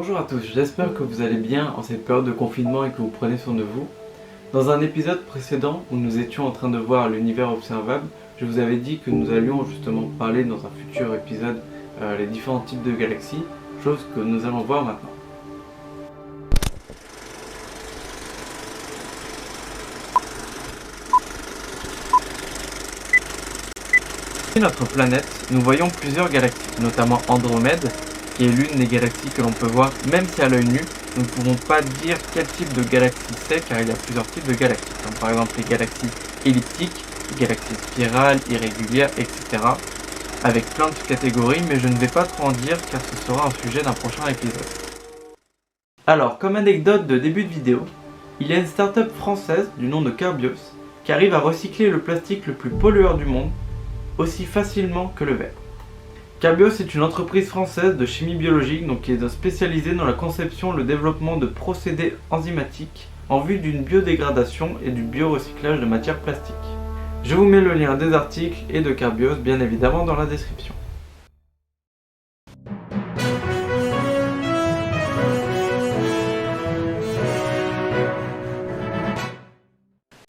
Bonjour à tous, j'espère que vous allez bien en cette période de confinement et que vous prenez soin de vous. Dans un épisode précédent où nous étions en train de voir l'univers observable, je vous avais dit que nous allions justement parler dans un futur épisode les différents types de galaxies, chose que nous allons voir maintenant. Sur notre planète, nous voyons plusieurs galaxies, notamment Andromède, qui est l'une des galaxies que l'on peut voir, même si à l'œil nu, nous ne pouvons pas dire quel type de galaxie c'est, car il y a plusieurs types de galaxies, comme par exemple les galaxies elliptiques, les galaxies spirales, irrégulières, etc. Avec plein de catégories, mais je ne vais pas trop en dire, car ce sera un sujet d'un prochain épisode. Alors, comme anecdote de début de vidéo, il y a une start-up française du nom de Carbios, qui arrive à recycler le plastique le plus pollueur du monde, aussi facilement que le verre. Carbios est une entreprise française de chimie biologique qui est spécialisée dans la conception et le développement de procédés enzymatiques en vue d'une biodégradation et du biorecyclage de matières plastiques. Je vous mets le lien des articles et de Carbios bien évidemment dans la description.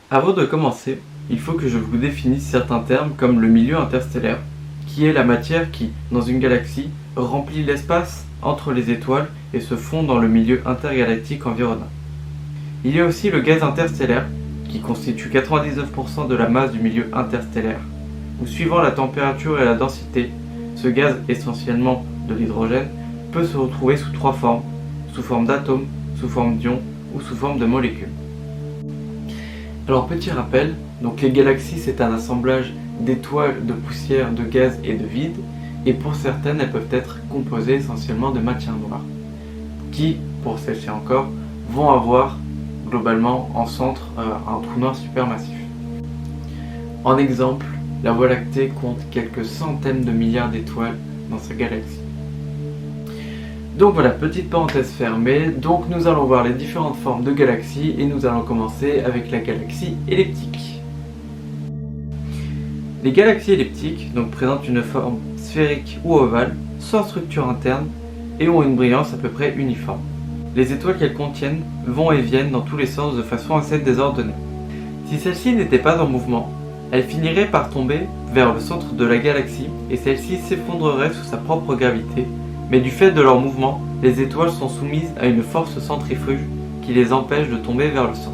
Avant de commencer, il faut que je vous définisse certains termes comme le milieu interstellaire, qui est la matière qui, dans une galaxie, remplit l'espace entre les étoiles et se fond dans le milieu intergalactique environnant. Il y a aussi le gaz interstellaire, qui constitue 99% de la masse du milieu interstellaire, où suivant la température et la densité, ce gaz, essentiellement de l'hydrogène, peut se retrouver sous trois formes, sous forme d'atomes, sous forme d'ions ou sous forme de molécules. Alors petit rappel, les galaxies c'est un assemblage d'étoiles, de poussière, de gaz et de vide, et pour certaines elles peuvent être composées essentiellement de matière noire, qui, pour celles-ci encore, vont avoir globalement en centre un trou noir supermassif. En exemple, la Voie lactée compte quelques centaines de milliards d'étoiles dans sa galaxie. Donc voilà, petite parenthèse fermée, donc nous allons voir les différentes formes de galaxies et nous allons commencer avec la galaxie elliptique. Les galaxies elliptiques présentent une forme sphérique ou ovale, sans structure interne et ont une brillance à peu près uniforme. Les étoiles qu'elles contiennent vont et viennent dans tous les sens de façon assez désordonnée. Si celle-ci n'était pas en mouvement, elle finirait par tomber vers le centre de la galaxie et celle-ci s'effondrerait sous sa propre gravité. Mais du fait de leur mouvement, les étoiles sont soumises à une force centrifuge qui les empêche de tomber vers le centre.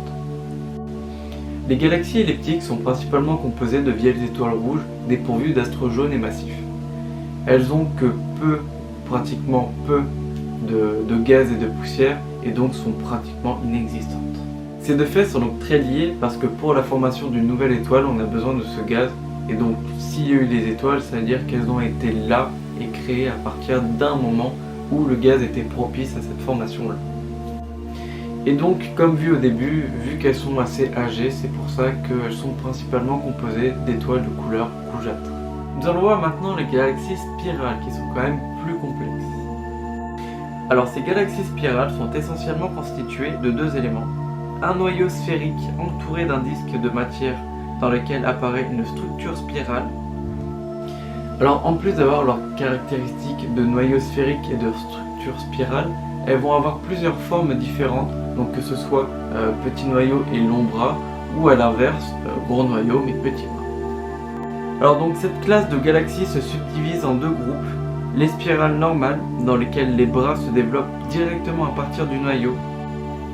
Les galaxies elliptiques sont principalement composées de vieilles étoiles rouges dépourvues d'astres jaunes et massifs. Elles ont que pratiquement peu de gaz et de poussière et donc sont pratiquement inexistantes. Ces deux faits sont donc très liés parce que pour la formation d'une nouvelle étoile, on a besoin de ce gaz et donc s'il y a eu des étoiles, ça veut dire qu'elles ont été là et créées à partir d'un moment où le gaz était propice à cette formation-là. Et donc, comme vu au début, vu qu'elles sont assez âgées, c'est pour ça qu'elles sont principalement composées d'étoiles de couleur rougeâtre. Nous allons voir maintenant les galaxies spirales qui sont quand même plus complexes. Alors ces galaxies spirales sont essentiellement constituées de deux éléments. Un noyau sphérique entouré d'un disque de matière dans lequel apparaît une structure spirale. Alors en plus d'avoir leurs caractéristiques de noyau sphérique et de structure spirale, elles vont avoir plusieurs formes différentes, donc que ce soit petit noyau et long bras, ou à l'inverse, gros noyau mais petit bras. Alors donc cette classe de galaxies se subdivise en deux groupes, les spirales normales, dans lesquelles les bras se développent directement à partir du noyau,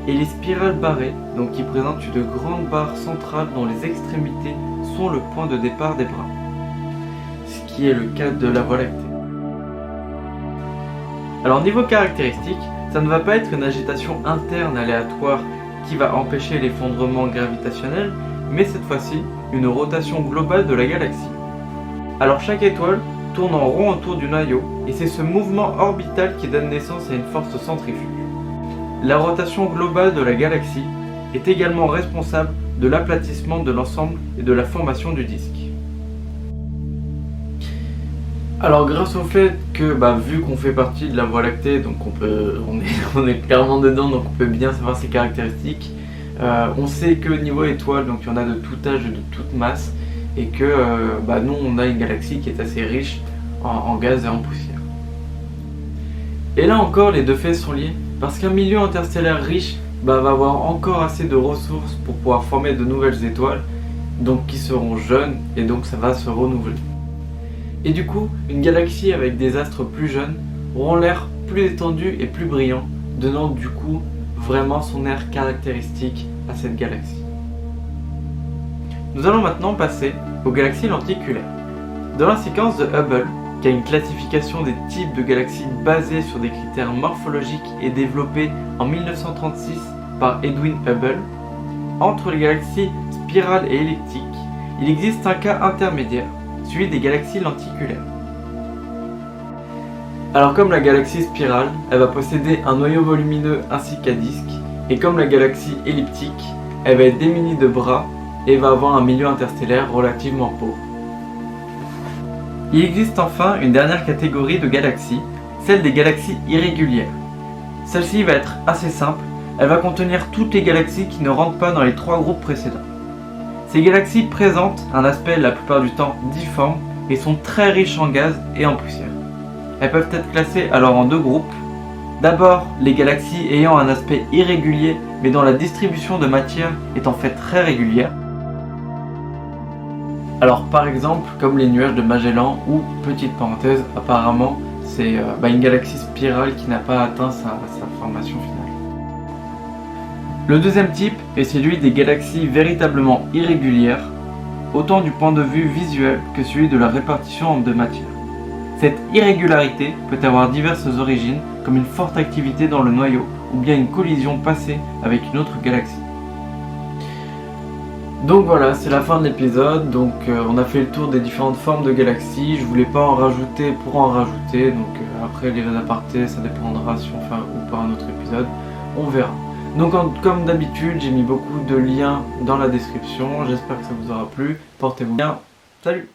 et les spirales barrées, qui présentent une grande barre centrale dont les extrémités sont le point de départ des bras. Ce qui est le cas de la Voie lactée. Alors niveau caractéristiques, ça ne va pas être une agitation interne aléatoire qui va empêcher l'effondrement gravitationnel, mais cette fois-ci une rotation globale de la galaxie. Alors chaque étoile tourne en rond autour du noyau, et c'est ce mouvement orbital qui donne naissance à une force centrifuge. La rotation globale de la galaxie est également responsable de l'aplatissement de l'ensemble et de la formation du disque. Alors grâce au fait que vu qu'on fait partie de la Voie lactée, donc on est clairement dedans, donc on peut bien savoir ses caractéristiques, on sait que niveau étoile, donc il y en a de tout âge et de toute masse, et que nous on a une galaxie qui est assez riche en gaz et en poussière. Et là encore, les deux faits sont liés, parce qu'un milieu interstellaire riche va avoir encore assez de ressources pour pouvoir former de nouvelles étoiles, donc qui seront jeunes, et donc ça va se renouveler. Et du coup, une galaxie avec des astres plus jeunes auront l'air plus étendu et plus brillant, donnant du coup vraiment son air caractéristique à cette galaxie. Nous allons maintenant passer aux galaxies lenticulaires. Dans la séquence de Hubble, qui a une classification des types de galaxies basée sur des critères morphologiques et développée en 1936 par Edwin Hubble, entre les galaxies spirales et elliptiques, il existe un cas intermédiaire, celui des galaxies lenticulaires. Alors comme la galaxie spirale, elle va posséder un noyau volumineux ainsi qu'un disque, et comme la galaxie elliptique, elle va être démunie de bras et va avoir un milieu interstellaire relativement pauvre. Il existe enfin une dernière catégorie de galaxies, celle des galaxies irrégulières. Celle-ci va être assez simple, elle va contenir toutes les galaxies qui ne rentrent pas dans les trois groupes précédents. Ces galaxies présentent un aspect la plupart du temps difforme et sont très riches en gaz et en poussière. Elles peuvent être classées alors en deux groupes. D'abord, les galaxies ayant un aspect irrégulier mais dont la distribution de matière est en fait très régulière. Alors par exemple, comme les nuages de Magellan ou, petite parenthèse, apparemment c'est une galaxie spirale qui n'a pas atteint sa formation finale. Le deuxième type est celui des galaxies véritablement irrégulières, autant du point de vue visuel que celui de la répartition de matière. Cette irrégularité peut avoir diverses origines, comme une forte activité dans le noyau ou bien une collision passée avec une autre galaxie. Donc voilà, c'est la fin de l'épisode. Donc on a fait le tour des différentes formes de galaxies. Je voulais pas en rajouter pour en rajouter. Donc après les apartés, ça dépendra si on fait ou pas un autre épisode. On verra. Donc comme d'habitude, j'ai mis beaucoup de liens dans la description. J'espère que ça vous aura plu. Portez-vous bien. Salut!